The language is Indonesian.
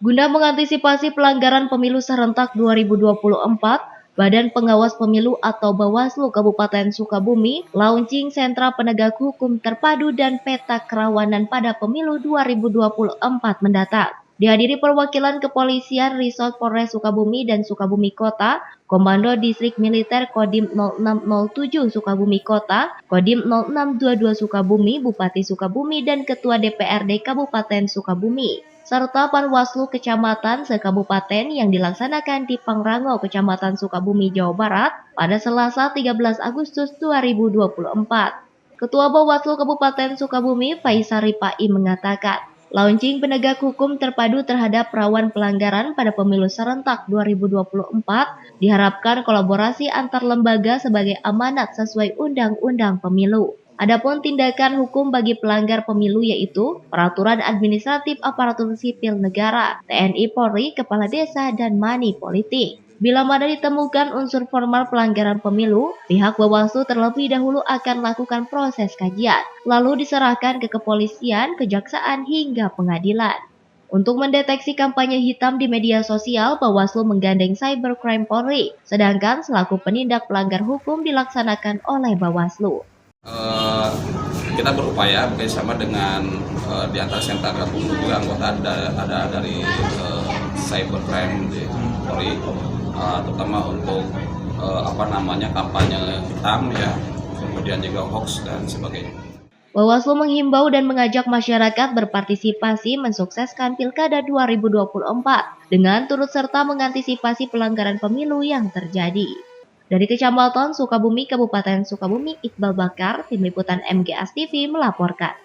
Guna mengantisipasi pelanggaran pemilu serentak 2024, Badan Pengawas Pemilu atau Bawaslu Kabupaten Sukabumi launching sentra penegak hukum terpadu dan peta kerawanan pada pemilu 2024 mendatang. Dihadiri perwakilan kepolisian Resort Polres Sukabumi dan Sukabumi Kota, Komando Distrik Militer Kodim 0607 Sukabumi Kota, Kodim 0622 Sukabumi, Bupati Sukabumi, dan Ketua DPRD Kabupaten Sukabumi, serta Panwaslu Kecamatan sekabupaten yang dilaksanakan di Pangrango, Kecamatan Sukabumi, Jawa Barat pada Selasa 13 Agustus 2024. Ketua Bawaslu Kabupaten Sukabumi, Faisal Ripai mengatakan, launching penegak hukum terpadu terhadap rawan pelanggaran pada pemilu serentak 2024 diharapkan kolaborasi antar lembaga sebagai amanat sesuai Undang-Undang Pemilu. Adapun tindakan hukum bagi pelanggar pemilu yaitu peraturan administratif aparatur sipil negara, TNI Polri, kepala desa, dan money politik. Bila mana ditemukan unsur formal pelanggaran pemilu, pihak Bawaslu terlebih dahulu akan melakukan proses kajian, lalu diserahkan ke kepolisian, kejaksaan, hingga pengadilan. Untuk mendeteksi kampanye hitam di media sosial, Bawaslu menggandeng Cybercrime Polri, sedangkan selaku penindak pelanggar hukum dilaksanakan oleh Bawaslu. Kita berupaya bekerjasama dengan di antara sentra gabung juga anggota ada dari Cybercrime di Polri, terutama untuk kampanye hitam ya, kemudian juga hoax dan sebagainya. Bawaslu menghimbau dan mengajak masyarakat berpartisipasi mensukseskan Pilkada 2024 dengan turut serta mengantisipasi pelanggaran pemilu yang terjadi. Dari Kecamatan Sukabumi, Kabupaten Sukabumi, Iqbal Bakar, Tim Liputan MGS TV melaporkan.